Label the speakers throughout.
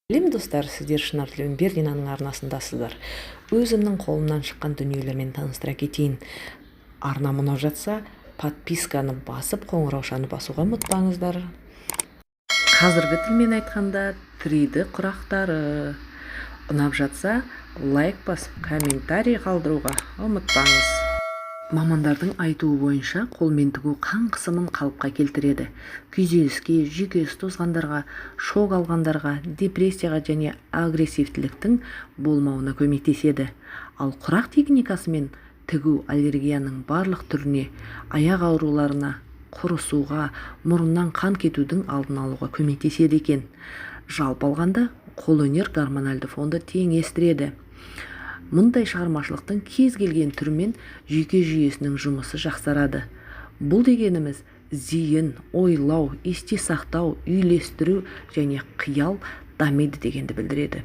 Speaker 1: Сәлем достар, сіздер Шынар Тілеуімбердинаның арнасындасыздар. Өзімнің қолымнан шыққан дүниелермен таныстыра кетейін. Арнам ұнап жатса, подписканы басып, қоңыраушаны басуға ұмытпаңыздар. Қазіргі тілмен айтқанда, 3D құрақтары. Ұнап жатса, лайк басып, комментарий қалдыруға ұмытпаңыз. Мамандардың айтуы бойынша қолмен тігу қан қысымын қалыпқа келтіреді. Күйзеліске, жүйкесі тозғандарға, шок алғандарға, депрессияға және агрессивтіліктің болмауына көмектеседі. Ал құрақ техникасымен тігу аллергияның барлық түріне, аяқ ауруларына, құрысуға, мұрыннан қан кетудің алдын алуға көмектеседі екен. Жалпы алғанда, қолөнер гормональды фонды теңестіреді. Мұндай шығармашылықтың кез келген түрімен жүйке жүйесінің жұмысы жақсарады. Бұл дегеніміз зейін, ойлау, есте сақтау, үйлестіру және қиял дамиды дегенді білдіреді.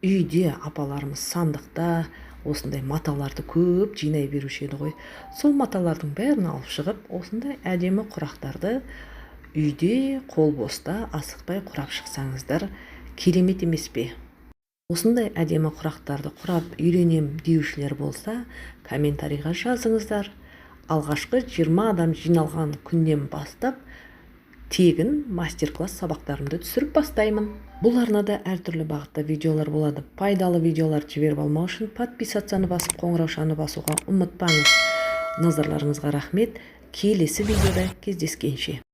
Speaker 1: Үйде апаларымыз сандықта осындай маталарды көп жинай беруші еді ғой. Сол маталардың бәрін алып шығып, осындай әдемі құрақтарды үйде қол боста асықпай құрап шықсаңыздар, керемет емес пе? Осындай әдемі құрақтарды құрап үйренем деушілер болса, комментарийға жазыңыздар. Алғашқы 20 адам жиналған күннен бастап тегін мастер-класс сабақтарымды түсіріп бастаймын. Бұл арнада әртүрлі бағытта видеолар болады. Пайдалы видеолар жіберіп алмау үшін подписаться-ны басып, қоңыраушаны басуға ұмытпаңыз. Назарларыңызға рахмет. Келесі видеода кездескенше.